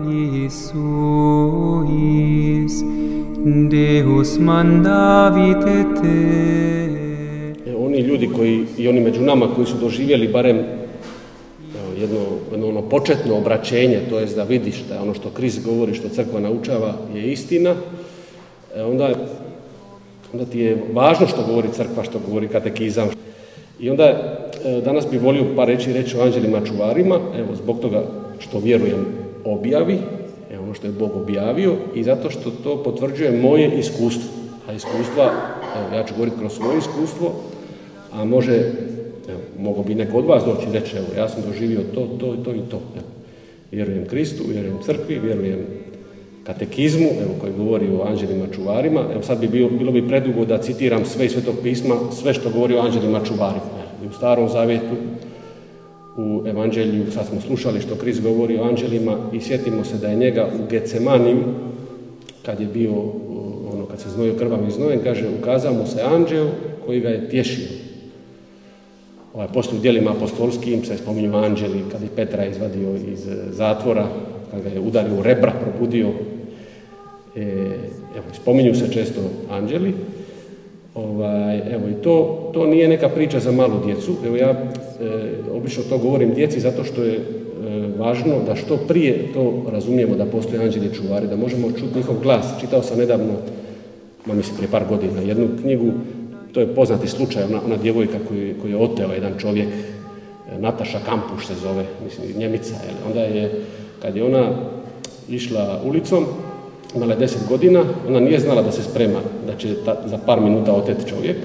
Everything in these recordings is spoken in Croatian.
magnis suis, Deus mandavit te. Oni ljudi koji, i oni među nama koji su doživjeli barem jedno ono početno obraćenje, to jest da vidiš da ono što Krist govori, što crkva naučava je istina, onda ti je važno što govori crkva, što govori katekizam. I onda danas bih volio par reći o anđelima čuvarima, evo zbog toga što vjerujem objavi, ono što je Bog objavio i zato što to potvrđuje moje iskustvo. A iskustva, evo ja ću govoriti kroz svoje iskustvo, a mogo bi neko od vas doći i reći, evo ja sam doživio to i to. Evo, vjerujem Kristu, vjerujem crkvi, vjerujem katekizmu, evo koji govori o anđelima čuvarima. Evo sad bi bilo bi predugo da citiram sve iz Svetog pisma, sve što govori o anđelima čuvarima. I u Starom zavjetu, u Evanđelju, sad smo slušali što Krist govori o anđelima i sjetimo se da je njega u Getsemaniju, kad je bio, kad se znojio krvavim znojem, kaže, ukazao mu se anđel koji ga je tješio. Poslije u djelima apostolskim se spominju anđeli, kad je Petra izvadio iz zatvora, kad ga je udario u rebra, probudio. Spominju se često anđeli. I to nije neka priča za malu djecu. Evo ja obično to govorim djeci zato što je važno da što prije to razumijemo da postoje anđeli čuvari, da možemo čuti njihov glas. Čitao sam nedavno, mislim prije par godina, jednu knjigu, to je poznati slučaj, ona djevojka koju je oteo jedan čovjek, Nataša Kampuš se zove, mislim Njemica. Onda je, kad je ona išla ulicom, imala je 10 godina, ona nije znala da se sprema, da će za par minuta oteti čovjek.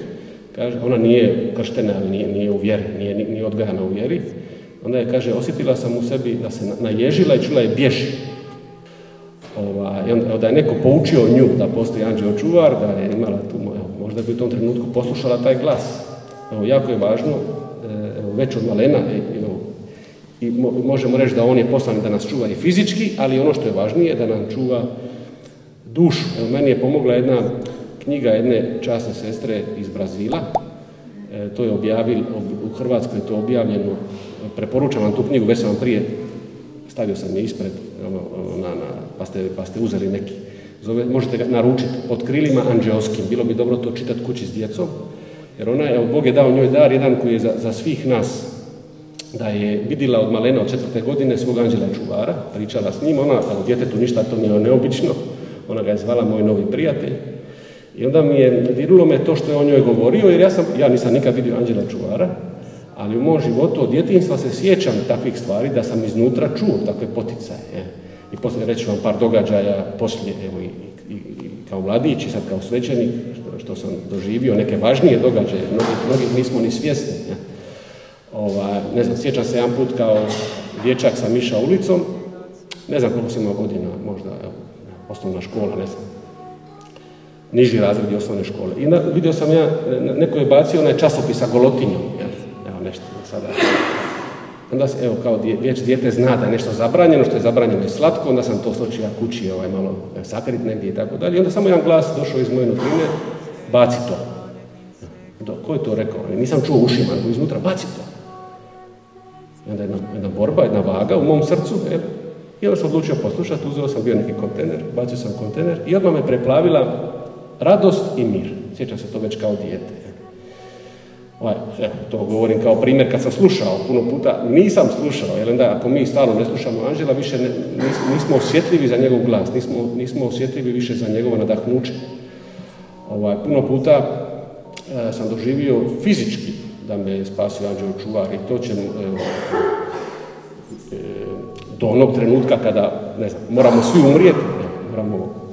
Kaže, ona nije krštena, ali nije u vjeri, nije odgajana u vjeri. Onda je, kaže, osjetila sam u sebi da se naježila i čula je bježi. Da je neko poučio nju da postoji anđeo čuvar, da je imala tu, možda bi u tom trenutku poslušala taj glas. Jako je važno, već od malena, i možemo reći da on je poslan da nas čuva i fizički, ali ono što je važnije da nam čuva dušu. Meni je pomogla jedna knjiga jedne časne sestre iz Brazila, to je objavil, u Hrvatskoj je to objavljeno, preporučam vam tu knjigu, već sam vam prije, stavio sam je ispred, pa ste uzeli neki. Možete ga naručiti pod krilima anđeoskim, bilo bi dobro to čitati kući s djecom, jer Bog je dao njoj dar, jedan koji je za svih nas, da je vidjela od malena od 4. godine svog anđela čuvara, pričala s njim, ona u djetetu ništa to nije neobično, ona ga je zvala moj novi prijatelj. I onda mi je dirilo me to što je o njoj govorio, jer ja nisam nikad vidio anđela čuvara, ali u mom životu od djetinjstva se sjećam takvih stvari da sam iznutra čuo takve poticaje. I poslije reći vam par događaja, poslije, evo i kao mladić i sad kao svećenik, što sam doživio, neke važnije događaje, mnogih nismo ni svjesni. Ne znam, sjećam se jedan put kao dječak sam išao ulicom, ne znam koliko sam imao godina, možda osnovna škola, ne znam, niži razredi osnovne škole. I vidio sam neko je bacio onaj časopis sa golotinjom, evo nešto sada. Onda se, evo, kao već dijete zna da je nešto zabranjeno, što je zabranjeno je slatko, onda sam to sločio kući malo sakrit negdje i tako dalje. I onda samo jedan glas došao iz moje nutrine, baci to. Ko je to rekao? Nisam čuo ušima, nego iznutra, baci to. I onda jedna borba, jedna vaga u mom srcu, i onda sam odlučio poslušati, uzeo sam bio neki kontener, bacio sam kontener i odmah me preplavila radost i mir. Sjećam se to već kao dijete. To govorim kao primjer kad sam slušao, puno puta nisam slušao, jer onda ako mi stalno ne slušamo anđela, više nismo osjetljivi za njegov glas, nismo osjetljivi više za njegovo nadahnuće. Puno puta sam doživio fizički da me je spasio anđeo čuvar i to će do onog trenutka kada, ne znam, moramo svi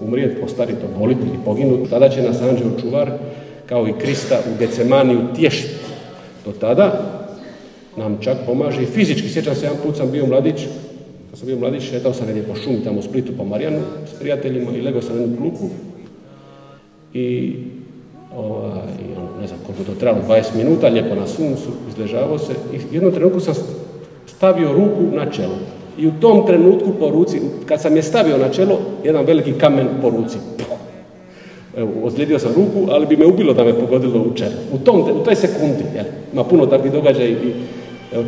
umrijeti, postariti, oboliti ili poginuti, tada će nas anđeo čuvar kao i Krista u Getsemaniju tješiti. Do tada nam čak pomaže i fizički. Sjećam se, jedan put sam bio mladić, šetao sam negdje po šumi tamo u Splitu po Marijanu s prijateljima i legao sam na jednu klupu i ne znam koliko to trebalo, 20 minuta, lijepo na suncu, izležavao se i jednom trenutku sam stavio ruku na čelo. I u tom trenutku po ruci, kad sam je stavio na čelo, jedan veliki kamen po ruci. Evo, ozlijedio sam ruku, ali bi me ubilo da me pogodilo u čelo. U toj sekundi, ima puno takvih događaja i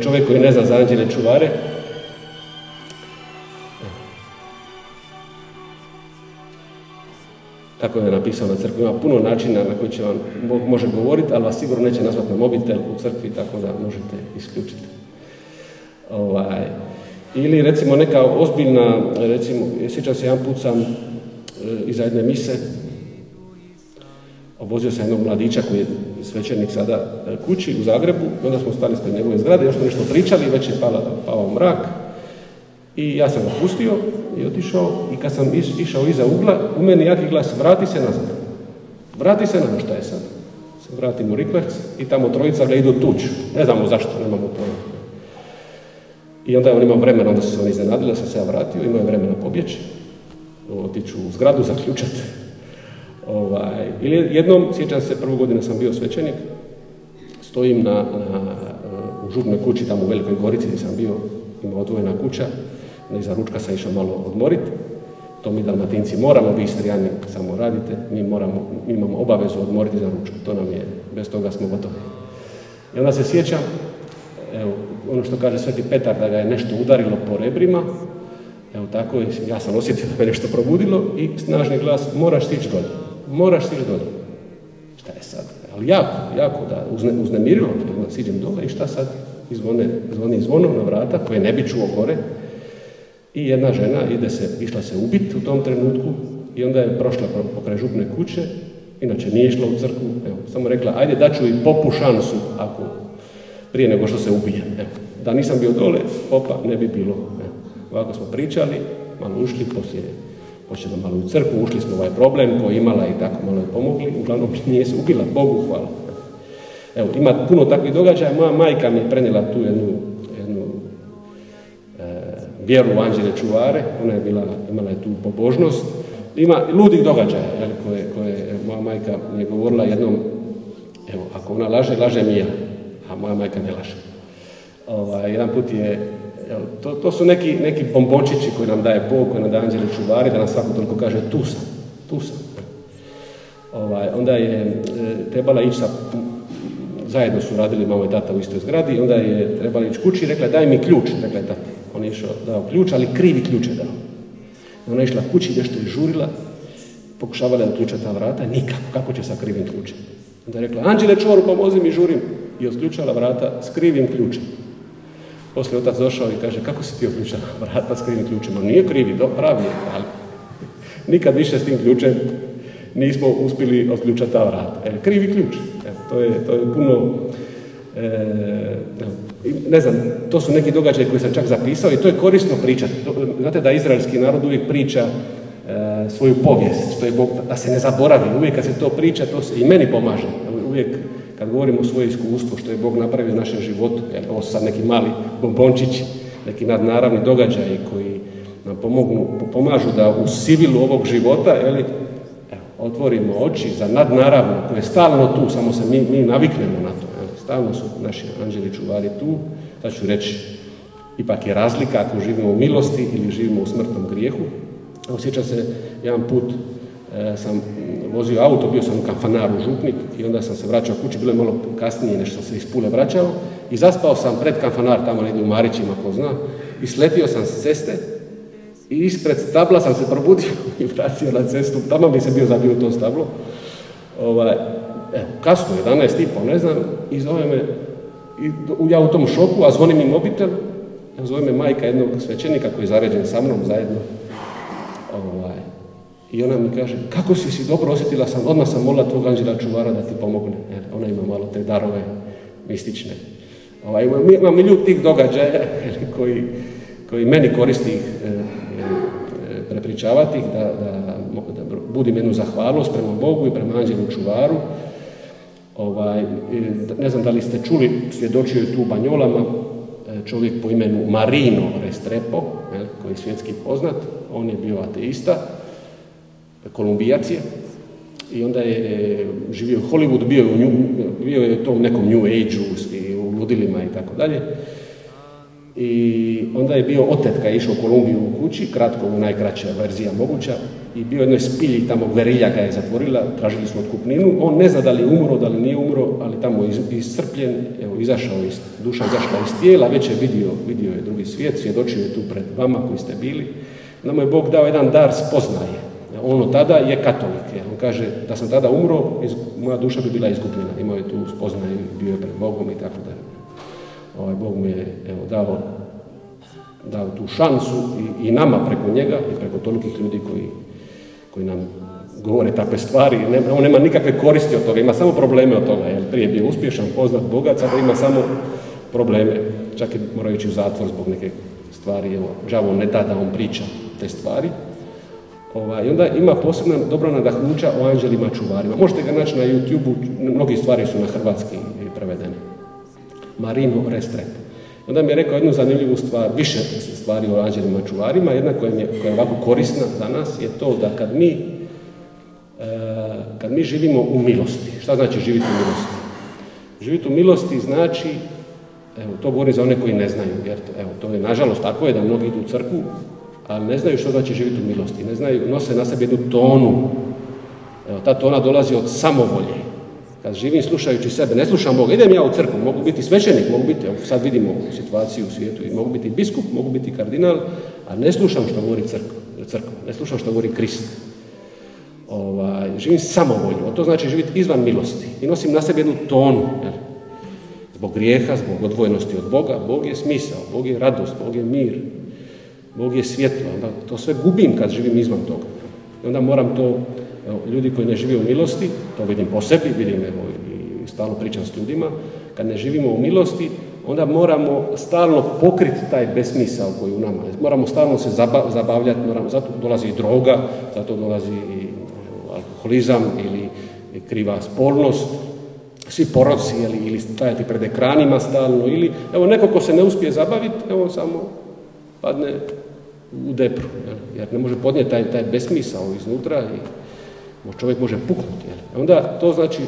čovjek koji ne zna za anđele čuvare. kako je napisao na crkvi, ima puno načina na koji će vam Bog može govoriti, ali vas sigurno neće nazvati na mobitel u crkvi, tako da možete isključiti. Ili recimo neka ozbiljna, recimo, sjećam se jedan put sam iza jedne mise, vozio sam jednog mladića koji je svećenik sada kući u Zagrebu, onda smo stali ispred njegove zgrade, još smo nešto pričali, već je pao mrak i ja sam ga pustio i otišao i kad sam išao iza ugla, u meni jaki glas, vrati se nazad. Vrati se nazad, šta je sad? Se vratim u rikverc i tamo trojica ga idu tuć. Ne znamo zašto, nemamo pojma. I onda on imao vremena, onda su se oni iznenadili, da sam se ja vratio, imao je vremena pobjeći, otiću u zgradu, zaključati. Ili jednom, sjećam se, prvu godinu sam bio svećenik, stojim u župnoj kući, tamo u Velikoj Gorici gdje sam bio, ima odvojena kuća, iza ručka sam išao malo odmoriti, to mi Dalmatinci moramo, vi Istrijani samo radite, mi imamo obavezu odmoriti za ručak, to nam je, bez toga smo gotovi. I onda se sjećam, evo, ono što kaže Sveti Petar, da ga je nešto udarilo po rebrima, evo tako, ja sam osjetio da me nešto probudilo i snažni glas, moraš stići dolje, moraš stići dolje. Šta je sad? Ali jako da uznemirilo, onda siđem dole i šta sad? Zvoni zvono na vrata koje ne bi čuo gore i jedna žena išla se ubiti u tom trenutku i onda je prošla pokraj župne kuće, inače nije išla u crkvu, evo, samo rekla, ajde daću i popu šansu ako prije nego što se ubije. Evo, da nisam bio dole, popa ne bi bilo. Evo, ovako smo pričali, malo ušli, poslije malo u crkvu, ušli smo ovaj problem koji je imala i tako malo je pomogli, uglavnom nije se ubila, Bogu hvala. Evo, ima puno takvih događaja, moja majka mi je prenijela tu jednu vjeru u anđele čuvare, ona je imala je tu pobožnost. Ima ludih događaja, koje moja majka mi je govorila jednom, evo, ako ona laže, laže mi ja, a moja majka ne laže. Jedan put je, evo, to su neki bombončići koji nam daje Bog, koji nam daje anđele čuvari, da nam svako toliko kaže tu sam. Onda je trebala ići zajedno su radili mama i tata u istoj zgradi i onda je trebala ići kući i rekla daj mi ključ, rekla je tata. On je išao, dao ključ, ali krivi ključ je dao. Ona je išla kući, nešto je žurila, pokušavala da ključa ta vrata, nikako, kako će sa krivim ključem. Onda je rekla, anđele čuvaru, pomozi mi, žurim. I otključala vrata s krivim ključem. Poslije otac došao i kaže, kako si ti otključala vrata s krivim ključem? On nije krivi, pravi je, ali nikad više s tim ključem nismo uspjeli otključati ta vrata. Krivi ključ. To je puno, ne znam, to su neki događaji koje sam čak zapisao i to je korisno pričati. Znate da izraelski narod uvijek priča svoju povijest, što je Bog, da se ne zaboravi. Uvijek kad se to priča, to se i meni pomaže. Uvijek kad govorimo o svoje iskustvo, što je Bog napravio u našem životu, ovo su sad neki mali bombončići, neki nadnaravni događaji koji nam pomažu da u sivilu ovog života, otvorimo oči za nadnaravno, koje je stalno tu, samo se mi naviknemo na to. Stalno su naši anđeli čuvari tu, da ću reći, ipak je razlika ako živimo u milosti ili živimo u smrtnom grijehu. Osjećam se, jedan put sam vozio auto, bio sam u Kanfanaru Župnik i onda sam se vraćao kući, bilo je malo kasnije nešto se iz Pule vraćao i zaspao sam pred Kanfanar, tamo negdje u Marićima, ko zna, i sletio sam s ceste i ispred stabla sam se probudio i vratio na cestu, tamo bi se bio zabio to stablo. Kasno, 11:30, ne znam, i zove me, ja u tom šoku, a zvoni mi mobitel, zove me majka jednog svećenika koji je zaređen sa mnom zajedno. I ona mi kaže, kako si dobro osjetila sam, odmah sam molila tvog anđela čuvara da ti pomogne. Ona ima malo te darove mistične. Ima milijun tih događaja koji meni koristi ih prepričavati ih, da budim jednu zahvalnost prema Bogu i prema anđelu čuvaru. Ne znam da li ste čuli, svjedočio je tu u Banjolama čovjek po imenu Marino Restrepo, koji je svjetski poznat. On je bio ateista, kolumbijac je, i onda je živio u Hollywoodu, bio je u tom nekom New Age-u i u ludilima i tako dalje. I onda je bio otet kad je išao u Kolumbiju u kući, kratko, najkraća verzija moguća, i bio jednoj spilji, tamo Gverilja ga je zatvorila, tražili su otkupninu, on ne zna da li je umro, da li nije umro, ali tamo je iscrpljen, evo, duša izašla iz tijela, već je vidio je drugi svijet, svjedočio je tu pred vama koji ste bili. Nama je Bog dao jedan dar spoznaje. On od tada je katolik. On kaže da sam tada umro, moja duša bi bila izgubljena. Imao je tu spoznaju, bio je pred Bogom i tako dalje. Bog mu je dao tu šansu i nama preko njega i preko tolikih ljudi koji nam govore takve stvari. On nema nikakve koristi od toga, ima samo probleme od toga. Jer prije je bio uspješan, poznat, bogat, sada ima samo probleme. Čak i mora ići u zatvor zbog neke stvari. Evo, đavo ne da on priča te stvari. I onda ima posebna dobra nadahnuća o anđelima čuvarima. Možete ga naći na YouTube-u, mnogi stvari su na hrvatski prevedene. Marino Restrepo. Onda mi je rekao jednu zanimljivu stvar, više stvari o anđelima čuvarima. Jedna koja je ovako korisna za nas je to da kad mi živimo u milosti. Šta znači živjeti u milosti? Živjeti u milosti znači, evo, to govorim za one koji ne znaju, jer to je nažalost tako je da mnogi idu u crkvu, ali ne znaju što znači živjeti u milosti. Ne znaju, nose na sebi jednu tonu. Evo, ta tona dolazi od samovolje. Kad živim slušajući sebe, ne slušam Boga, idem ja u crkvu, mogu biti svećenik, mogu biti, evo, sad vidimo situaciju u svijetu, i mogu biti biskup, mogu biti kardinal, a ne slušam što govori crkva, ne slušam što govori Krist. Živim samovoljno, to znači živjeti izvan milosti i nosim na sebi jednu tonu. Zbog grijeha, zbog odvojenosti od Boga, Bog je smisao, Bog je radost, Bog je mir, Bog je svjetlo. Onda to sve gubim kad živim izvan toga. I onda moram to, ljudi koji ne žive u milosti, to vidim po sebi, vidim i stalno pričam s ljudima, kad ne živimo u milosti, onda moramo stalno pokriti taj besmisao koji u nama. Moramo stalno se zabavljati, zato dolazi i droga, zato dolazi i alkoholizam ili kriva spolnost, svi poroci ili stajati pred ekranima stalno, ili evo neko ko se ne uspije zabaviti, evo samo padne u depru, jer ne može podnijeti taj besmisao iznutra i čovjek može puknuti. Onda to znači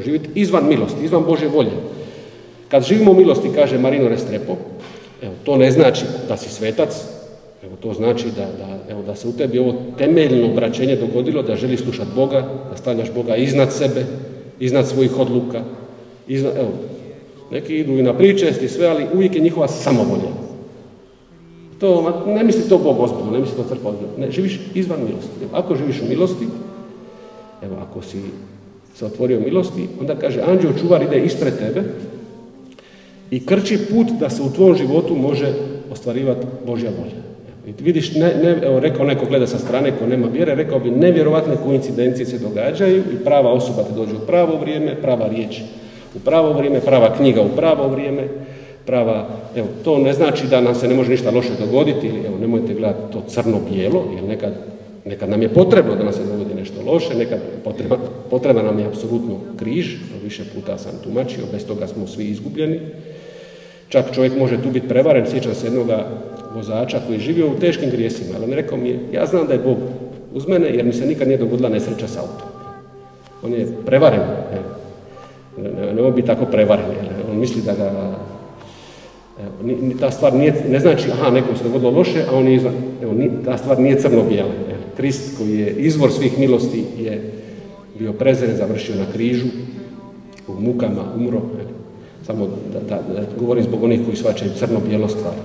živjeti izvan milosti, izvan Božje volje. Kad živimo u milosti, kaže Marino Restrepo, to ne znači da si svetac, to znači da se u tebi ovo temeljno obraćenje dogodilo, da želiš slušati Boga, da stavljaš Boga iznad sebe, iznad svojih odluka. Neki idu i na pričest i sve, ali uvijek je njihova samovolja. Ne misli to Bog ozbiljno, ne misli to crkva ozbiljno. Ne, živiš izvan milosti. Ako živiš u milosti, ako si se otvorio milosti, onda kaže, anđeo čuvar ide ispred tebe i krči put da se u tvom životu može ostvarivati Božja volja. I vidiš, rekao neko gleda sa strane ko nema vjere, rekao bi nevjerovatne koincidencije se događaju i prava osoba te dođe u pravo vrijeme, prava riječ u pravo vrijeme, prava knjiga u pravo vrijeme, to ne znači da nam se ne može ništa loše dogoditi, ili nemojte gledati to crno-bijelo, jer nekad nam je potrebno da nam se dogodi nešto loše, nekad potreba nam je apsolutno križ, više puta sam tumačio, bez toga smo svi izgubljeni. Čak čovjek može tu biti prevaren, sjećam se jednoga vozača koji je živio u teškim grijesima, ali on rekao mi je, ja znam da je Bog uz mene jer mi se nikad nije dogodila nesreća s autom. On je prevaren, ne može biti tako prevaren, on misli da ga, ta stvar ne znači, nekom se dogodilo loše, a on je izvan, ta stvar nije crno-bijela. Krist koji je izvor svih milosti je bio prezren, završio na križu, u mukama umro, samo da govorim zbog onih koji shvaćaju crno-bijelo stvari.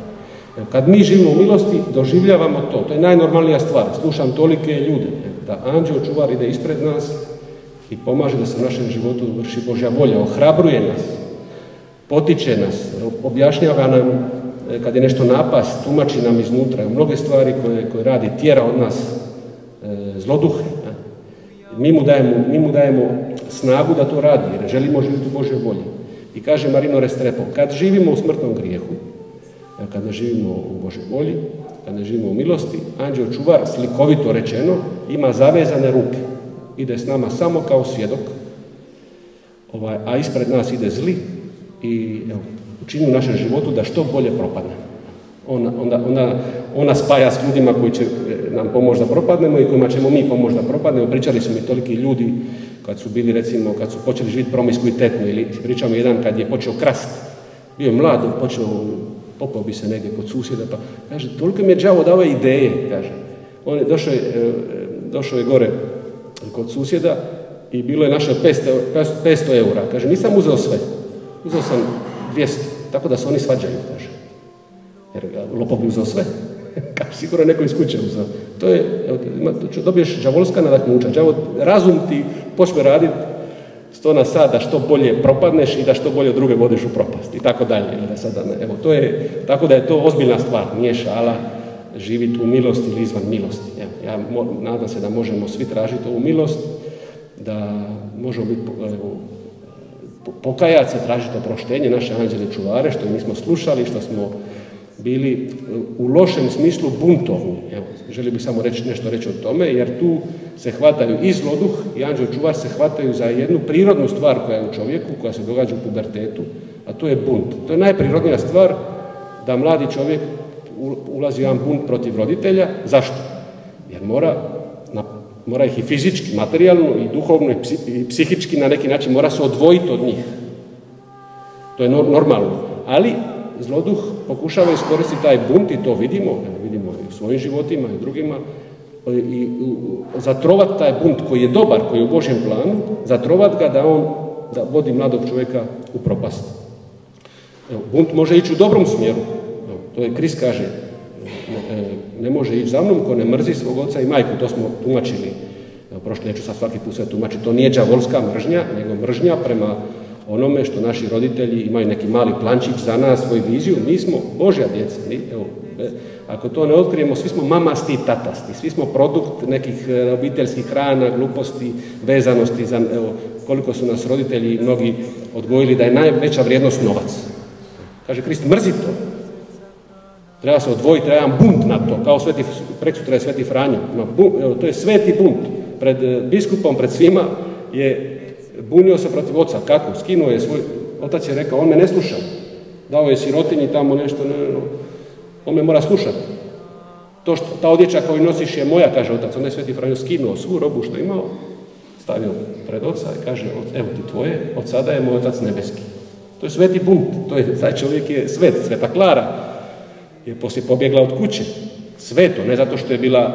Kad mi živimo u milosti, doživljavamo to je najnormalnija stvar. Slušam tolike ljude, da anđeo čuvar ide ispred nas i pomaže da se u našem životu vrši Božja volja, ohrabruje nas, potiče nas, objašnjava nam kad je nešto napast, tumači nam iznutra, mnoge stvari koje radi, tjera od nas zloduhe. Mi mu dajemo snagu da to radi, jer želimo živjeti u Božjoj volji. I kaže Marino Restrepo, kad živimo u smrtnom grijehu, kad ne živimo u Božoj volji, kad ne živimo u milosti, anđeo čuvar, slikovito rečeno, ima zavezane ruke. Ide s nama samo kao svjedok, a ispred nas ide zli i učini u našem životu da što bolje propadne. Ona spaja s ljudima koji će nam pomoći da propadnemo i kojima ćemo mi pomoći da propadnemo. Pričali su mi toliki ljudi kad su bili, recimo, kad su počeli živjeti promiskuitetno, ili pričamo jedan kad je počeo krast, bio je mlad, popao bi se negdje kod susjeda, pa kaže, toliko mi je đavo dao ideje, kaže. On je došao je gore kod susjeda i bilo je našao 500 eura. Kaže, nisam uzeo sve, uzeo sam 200, tako da se oni svađaju, kaže. Jer lopov bi uzeo sve. Sigurno neko iz kuće uzeo. To je, dobiješ đavolska nadahnuća. Razum ti počne raditi 100 na sat da što bolje propadneš i da što bolje druge vodiš u propast i tako dalje. Evo, to je, tako da je to ozbiljna stvar, nije šala živjeti u milosti ili izvan milosti. Evo, ja nadam se da možemo svi tražiti ovu milost, da možemo biti pokajati se, tražiti oproštenje naše anđele čuvare, što nismo slušali, što smo bili u lošem smislu buntovni. Evo, želio bih samo nešto reći o tome, jer tu se hvataju i zloduh i anđel čuvar se hvataju za jednu prirodnu stvar koja je u čovjeku, koja se događa u pubertetu, a to je bunt. To je najprirodnija stvar da mladi čovjek ulazi u jedan bunt protiv roditelja. Zašto? Jer mora ih i fizički, materijalno i duhovno i psihički na neki način mora se odvojiti od njih. To je normalno. Ali zloduh pokušava iskoristiti taj bunt i to vidimo i u svojim životima i u drugima, i zatrovat taj bunt koji je dobar, koji je u Božjem planu, zatrovat ga da vodi mladog čovjeka u propast. Evo, bunt može ići u dobrom smjeru. Evo, to je Krist kaže, ne može ići za mnom ko ne mrzi svog oca i majku, to smo tumačili. Evo, prošli neću sad svaki put sve tumačiti, to nije đavolska mržnja, nego mržnja prema onome što naši roditelji imaju neki mali plančić za nas, svoju viziju. Mi smo Božja djeca. Evo, ako to ne otkrijemo, svi smo mamasti i tatasti, svi smo produkt nekih obiteljskih hrana, gluposti, vezanosti za, evo, koliko su nas roditelji mnogi odgojili da je najveća vrijednost novac. Kaže Krist, mrzi to. Treba se odvojiti, treba jedan bunt na to, kao preksutra je Sveti Franjo. Evo, to je sveti bunt. Pred biskupom, pred svima je bunio se protiv oca. Kako? Skinuo je svoj... Otac je rekao, on me ne sluša. Dao je sirotinji tamo nešto, on me mora slušati. Ta odjeća koju nosiš je moja, kaže otac. Onda je Sveti Franjo skinuo svu robu što je imao, stavio pred oca i kaže, evo ti tvoje, od sada je moj otac nebeski. To je sveti bunt. Taj čovjek je svet. Sveta Klara je poslije pobjegla od kuće. Sveto, ne zato što je bila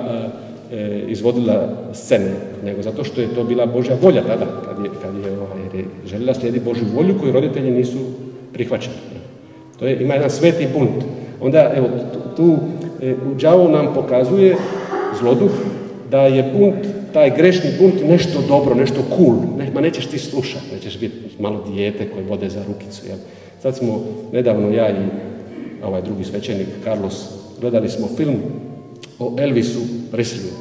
izvodila scene, nego zato što je to bila Božja volja tada, jer je željela slijediti Božju volju koju roditelji nisu prihvaćali. Ima jedan sveti bunt. Onda, evo, tu đavo nam pokazuje, zloduh, da je bunt, taj grešni bunt, nešto dobro, nešto cool. Nećeš ti slušati, nećeš biti malo dijete koje vode za rukicu. Jel? Sad smo, nedavno ja i ovaj drugi svećenik, Carlos, gledali smo film o Elvisu Presliju.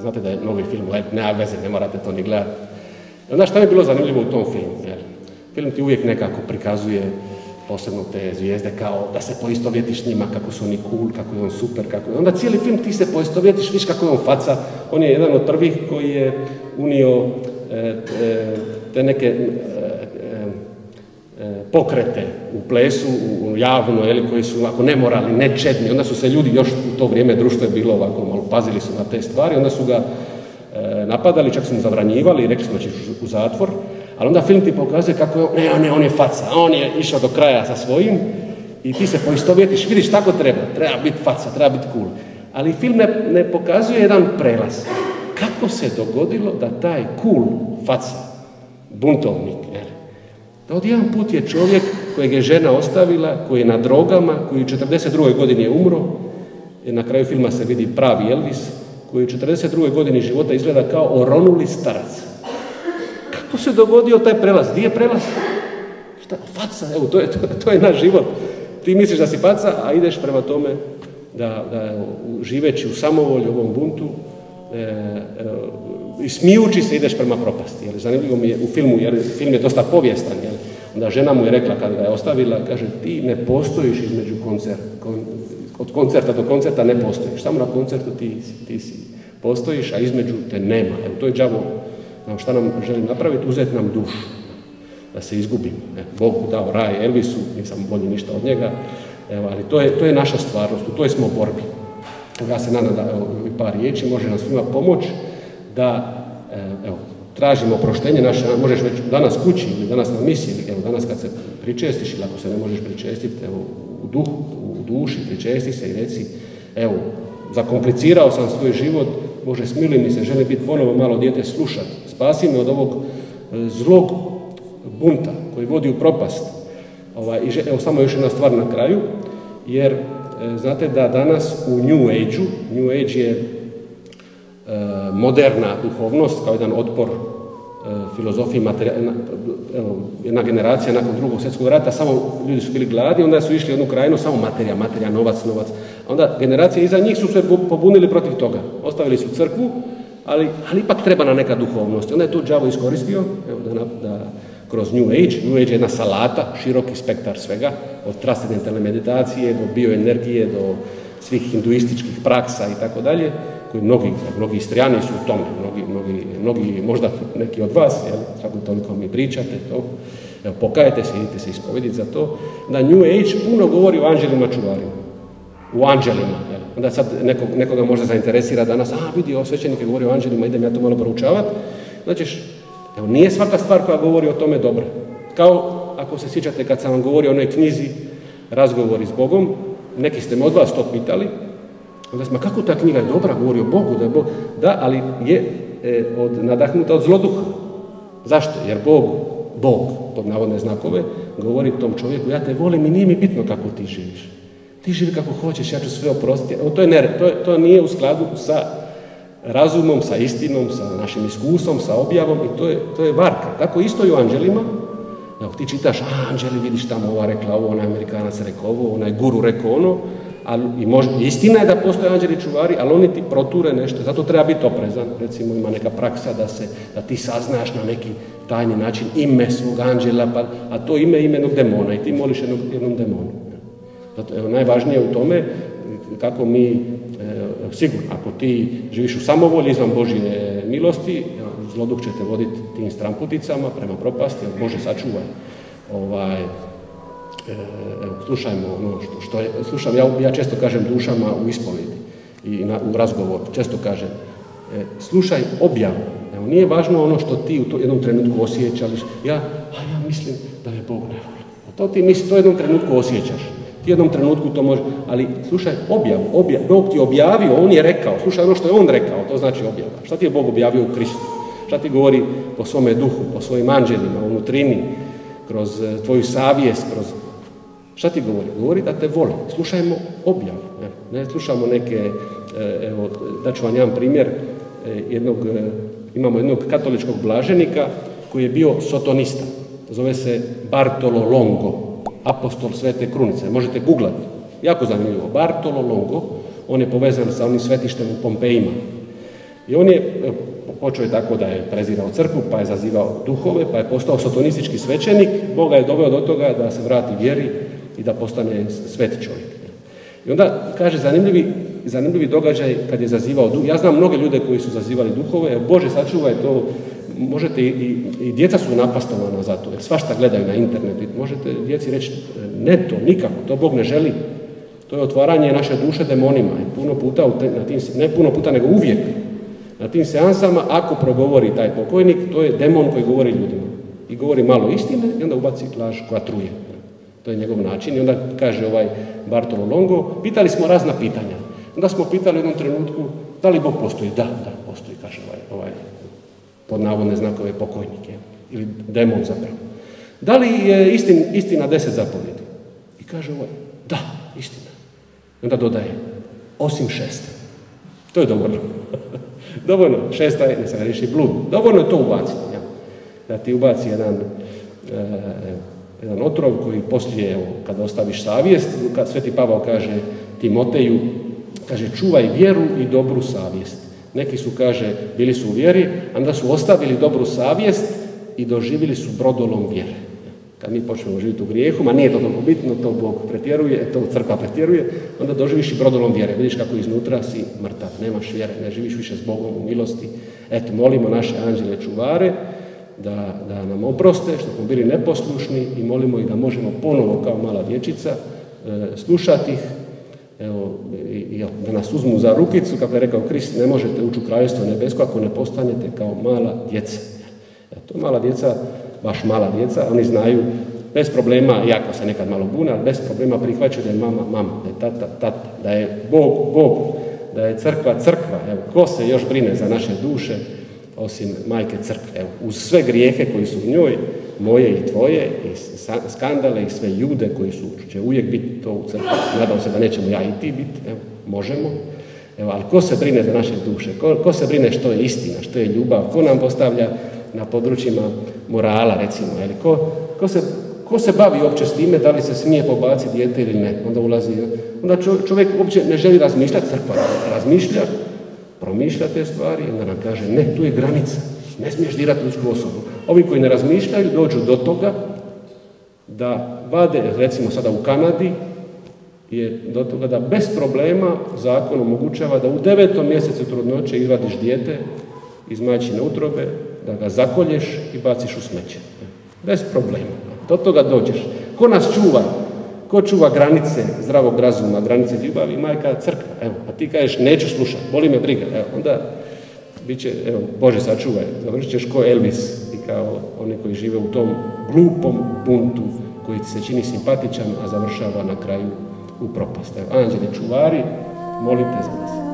Znate da je novi film, nema veze, ne morate to ni gledati. Onda šta mi je bilo zanimljivo u tom filmu? Jel? Film ti uvijek nekako prikazuje posebno te zvijezde kao da se poistovjetiš njima, kako su oni cool, kako je on super, kako je... Onda cijeli film ti se poistovjetiš, viš kako je on faca. On je jedan od prvih koji je unio te neke pokrete u plesu, u javno, koji su ovako nemoralni, nečedni. Onda su se ljudi, još u to vrijeme društvo je bilo ovako, malo pazili su na te stvari, onda su ga napadali, čak su mu zabranjivali i rekli su da ćeš u zatvor. Ali onda film ti pokazuje kako je, on je faca, on je išao do kraja sa svojim i ti se poistovjetiš, vidiš tako treba biti faca, treba biti cool. Ali film ne pokazuje jedan prelaz. Kako se dogodilo da taj cool faca, buntovnik, da odjedan put je čovjek kojeg je žena ostavila, koji je na drogama, koji u 42. godini je umro, jer na kraju filma se vidi pravi Elvis, koji u 42. godini života izgleda kao oronuli starac. Kako se dogodio taj prelaz? Gdje je prelaz? Šta? Faca, evo, to je naš život. Ti misliš da si faca, a ideš prema tome da živeći u samovolju, ovom buntu, i smijući se ideš prema propasti. Jer zanimljivo mi je u filmu, jer film je dosta povijestan. Jer onda žena mu je rekla kad ga je ostavila, kaže, ti ne postojiš između od koncerta do koncerta ne postojiš. Samo na koncertu ti si postojiš, a između te nema. Evo, to je đavo. Šta nam želi napraviti? Uzeti nam dušu. Da se izgubimo. Bog dao raj Elvisu, nisam bolji ništa od njega. Evo, ali to je naša stvarnost, u toj smo borbi. Ja se nadam da par riječi može nam svima pomoći da tražimo oproštenje naše, možeš već danas kući ili danas na misiji, ili danas kad se pričestiš ili ako se ne možeš pričestiti, u duhu, u duši pričesti se i reci, evo, zakomplicirao sam svoj život, Bože smiluj mi se, želim biti ponovo malo dijete slušati, spasi me od ovog zlog bunta koji vodi u propast. I evo samo još jedna stvar na kraju, jer znate da danas u New Age-u, New Age je moderna duhovnost kao jedan otpor filozofiji, jedna generacija nakon Drugog svjetskog rata, samo ljudi su bili gladni, onda su išli u jednu krajinu, samo materija, novac. Onda generacije iza njih su se pobunili protiv toga. Ostavili su crkvu, ali ipak treba na neka duhovnost. Onda je to đavo iskoristio, da kroz New Age je jedna salata, široki spektar svega, od transcendentalne meditacije do bioenergije, do svih hinduističkih praksa i tako dalje, koji mnogi Istrijani su u tome, mnogi možda neki od vas, svako toliko mi pričate to, pokajete se, idite se ispovediti za to, da New Age puno govori o anđelima čuvarima, u anđelima. Onda sad nekoga možda zainteresira danas, vidi, svećenike govori o anđelima, idem ja to malo proučavati. Znači, nije svaka stvar koja govori o tome dobra. Kao, ako se sjećate kad sam vam govorio o onoj knjizi Razgovori s Bogom, neki ste me od vas to pitali, onda smo, kako ta knjiga je dobra, govori o Bogu, da je Bog, da, ali je nadahnuta od zloduha. Zašto? Jer Bog, pod navodne znakove, govori tom čovjeku, ja te volim i nije mi bitno kako ti živiš. Ti živi kako hoćeš, ja ću sve oprostiti. To nije u skladu sa razumom, sa istinom, sa našim iskustvom, sa objavom i to je varka. Tako isto i u anđelima. Evo, ti čitaš, anđeli, vidiš tamo ova rekla ovo, onaj Amerikanac rekao ovo, onaj guru rekao ono, istina je da postoje anđeli čuvari, ali oni ti proture nešto, zato treba biti oprezan. Recimo ima neka praksa da ti saznaš na neki tajni način ime svog anđela, a to ime jednog demona i ti moliš jednom demonu. Zato, najvažnije u tome kako mi, sigurno, ako ti živiš u samovolji izvan Božje milosti, zloduh će te voditi tim stramputicama prema propasti, Bože sačuvaj. Slušajmo ono što je, ja često kažem dušama u ispovedi i u razgovoru, često kažem, slušaj objavu. Nije važno ono što ti u jednom trenutku osjećaš, ja mislim da me Bog ne voli. To ti misli, to u jednom trenutku osjećaš. Ti u jednom trenutku to može, ali slušaj objavu. Bog ti objavio, on je rekao, slušaj ono što je on rekao, to znači objava. Šta ti je Bog objavio u Kristu? Šta ti govori po svome duhu, po svojim anđelima, unutrini, kroz tvoju savjest, šta ti govori? Govori da te voli. Slušajmo objavu. Ne slušamo neke, evo, daću vam jedan primjer, imamo jednog katoličkog blaženika koji je bio sotonista. Zove se Bartolo Longo, apostol Svete Krunice. Možete googlati. Jako zanimljivo. Bartolo Longo, on je povezan sa onim svetištem u Pompejima. I on je počeo je tako da je prezirao crkvu, pa je zazivao duhove, pa je postao sotonistički svećenik. Bog ga je doveo do toga da se vrati vjeri i da postane sveti čovjek. I onda kaže zanimljivi događaj kad je zazivao duh. Ja znam mnoge ljude koji su zazivali duhove, Bože sačuvaj to, možete i djeca su napastovana za to, jer svašta gledaju na internetu. Možete djeci reći, ne to, nikako, to Bog ne želi. To je otvaranje naše duše demonima. I puno puta, ne puno puta, nego uvijek. Na tim seansama, ako progovori taj pokojnik, to je demon koji govori ljudima. I govori malo istine i onda ubaci laž koja truje. To je njegov način. I onda kaže ovaj Bartolo Longo, pitali smo razna pitanja. Onda smo pitali u jednom trenutku, da li Bog postoji? Da, postoji, kaže ovaj pod navodne znakove pokojnik. Ili demon zapravo. Da li je istina 10 zapovjedi? I kaže ovaj, da, istina. I onda dodaje, osim 6. To je dovoljno. Dovoljno, 6. ne sam reši blud. Dovoljno je to ubaciti. Da ti ubaci jedan otrov koji poslije, kada ostaviš savjest, kad Sveti Pavao kaže Timoteju, kaže čuvaj vjeru i dobru savjest. Neki su, kaže, bili su u vjeri, onda su ostavili dobru savjest i doživjeli su brodolom vjere. Kad mi počnemo živjeti u grijehu, ma nije to toliko bitno, to Bog pretjeruje, to crkva pretjeruje, onda doživiš i brodolom vjere. Vidiš kako iznutra si mrtav, nemaš vjere, ne živiš više s Bogom u milosti. Eto, molimo naše anđele čuvare da nam oproste što smo bili neposlušni i molimo ih da možemo ponovo kao mala dječica slušati ih, da nas uzmu za rukicu, kako je rekao Krist, ne možete ući u kraljevstvo nebesko ako ne postanete kao mala djeca. To mala djeca, baš mala djeca, oni znaju bez problema, iako se nekad malo bune, ali bez problema prihvaćaju da je mama, da je tata, da je Bog, da je crkva. Evo, ko se još brine za naše duše, osim majke crkve? Evo, uz sve grijehe koji su u njoj, moje i tvoje, i skandale i sve ljude koji će uvijek biti to u crkvi. Nadam se da nećemo ja i ti biti, evo, možemo. Evo, ali ko se brine za naše duše? Ko se brine što je istina, što je ljubav? Ko nam postavlja na područjima morala, recimo? Ili ko se bavi uopće s time da li se smije pobaciti dijete ili ne? Onda ulazi, onda čovjek uopće ne želi razmišljati, crkva razmišlja, promišlja te stvari i onda nam kaže ne, tu je granica, ne smiješ dirati ljudsku osobu. Ovi koji ne razmišljaju dođu do toga da vade, recimo sada u Kanadi, je do toga da bez problema zakon omogućava da u 9. mjesecu trudnoće izvadiš dijete iz majčine utrobe, da ga zakolješ i baciš u smeće. Bez problema. Do toga dođeš. Ko nas čuva? Ko čuva granice zdravog razuma, granice ljubavi? Majka crkva. Evo, a ti kažeš neću slušati, boli me briga. Evo, onda bit će, evo, Bože sačuvaj, završit ćeš ko Elvis i kao oni koji žive u tom glupom buntu koji ti se čini simpatičan, a završava na kraju u propast. Evo, anđeli čuvari, molite za nas.